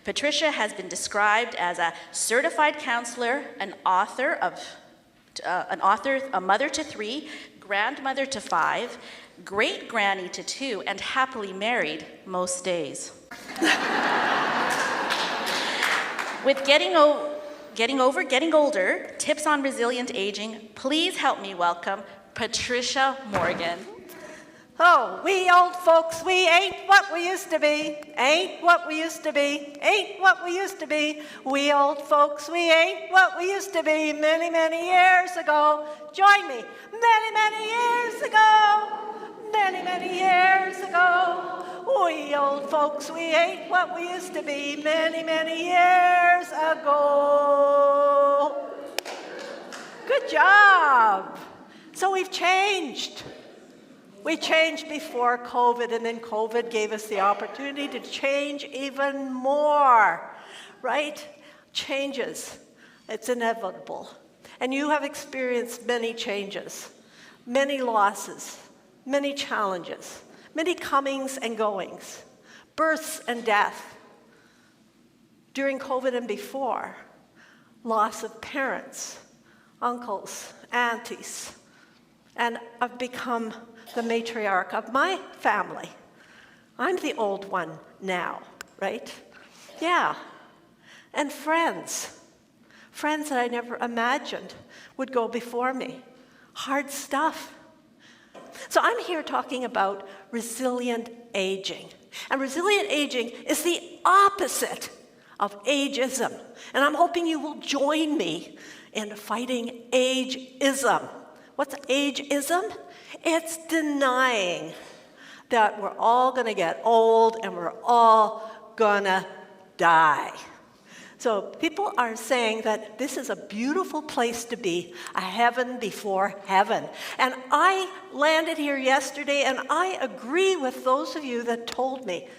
Patricia has been described as a certified counselor, a mother to 3, grandmother to 5, great-granny to 2, and happily married most days. With getting older, tips on resilient aging, please help me welcome Patricia Morgan. Oh, we old folks, we ain't what we used to be, ain't what we used to be, ain't what we used to be. We old folks, we ain't what we used to be many, many years ago. Join me. Many, many years ago, many, many years ago. We old folks, we ain't what we used to be many, many years ago. Good job. So we've changed. We changed before COVID, and then COVID gave us the opportunity to change even more, right? Changes. It's inevitable. And you have experienced many changes, many losses, many challenges, many comings and goings, births and death. During COVID and before, loss of parents, uncles, aunties, and I've become the matriarch of my family. I'm the old one now, right? Yeah. And friends that I never imagined would go before me. Hard stuff. So I'm here talking about resilient aging. And resilient aging is the opposite of ageism. And I'm hoping you will join me in fighting ageism. What's ageism? It's denying that we're all going to get old and we're all going to die. So people are saying that this is a beautiful place to be, a heaven before heaven. And I landed here yesterday, and I agree with those of you that told me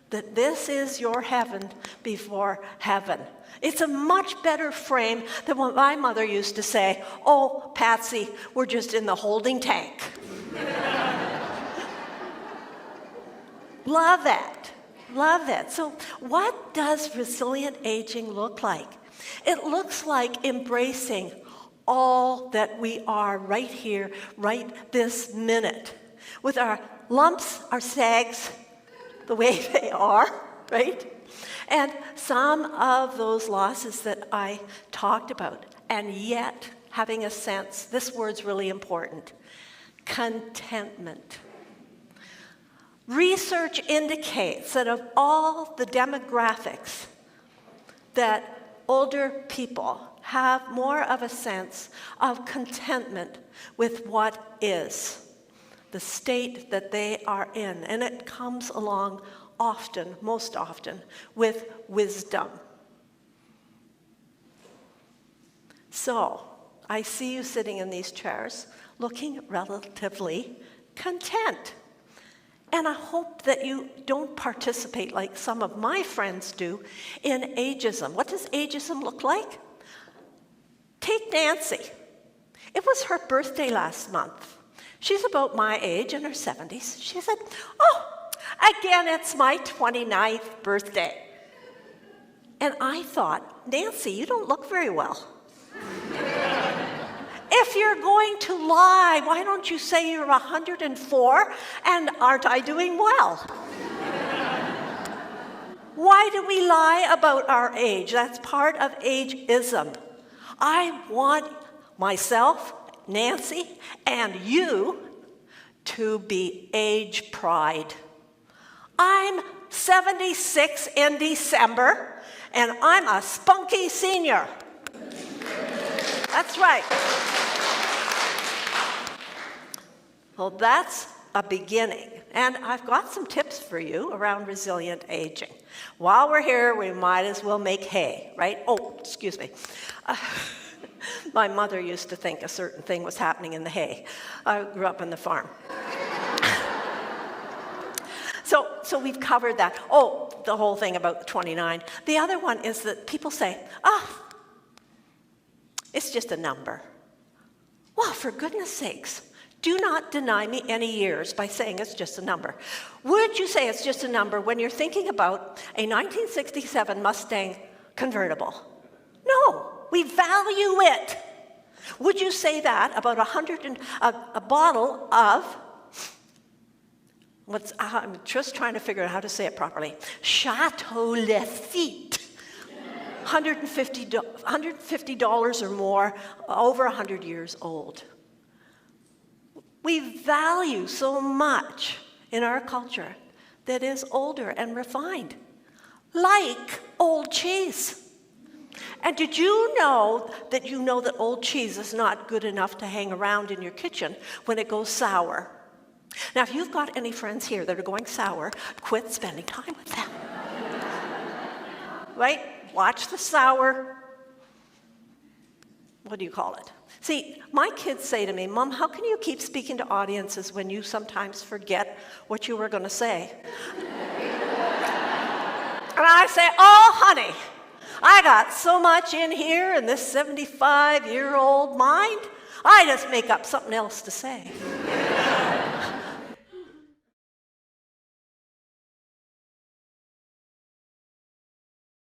that this is your heaven before heaven. It's a much better frame than what my mother used to say, "Oh, Patsy, we're just in the holding tank." Love that. Love that. So what does resilient aging look like? It looks like embracing all that we are right here, right this minute, with our lumps, our sags, the way they are, right? And some of those losses that I talked about, and yet having a sense, this word's really important, contentment. Research indicates that of all the demographics, that older people have more of a sense of contentment with what is, the state that they are in. And it comes along often, most often, with wisdom. So, I see you sitting in these chairs looking relatively content. And I hope that you don't participate like some of my friends do in ageism. What does ageism look like? Take Nancy. It was her birthday last month. She's about my age, in her 70s. She said, "Oh, again, it's my 29th birthday." And I thought, "Nancy, you don't look very well." If you're going to lie, why don't you say you're 104 and aren't I doing well? Why do we lie about our age? That's part of ageism. I want myself, Nancy, and you to be age pride. I'm 76 in December, and I'm a spunky senior. That's right. Well, that's a beginning. And I've got some tips for you around resilient aging. While we're here, we might as well make hay, right? Oh, excuse me. My mother used to think a certain thing was happening in the hay. I grew up on the farm. So we've covered that. Oh, the whole thing about the 29. The other one is that people say, it's just a number. Well, for goodness sakes, Do not deny me any years by saying it's just a number. Would you say it's just a number when you're thinking about a 1967 Mustang convertible? No, we value it. Would you say that about a bottle of, I'm just trying to figure out how to say it properly, Chateau Lafite, $150 or more, over 100 years old. We value so much in our culture that is older and refined, like old cheese. And did you know that old cheese is not good enough to hang around in your kitchen when it goes sour? Now, if you've got any friends here that are going sour, quit spending time with them. Right? Watch the sour, what do you call it? See, my kids say to me, Mom, how can you keep speaking to audiences when you sometimes forget what you were going to say? And I say, oh, honey, I got so much in here in this 75-year-old mind, I just make up something else to say.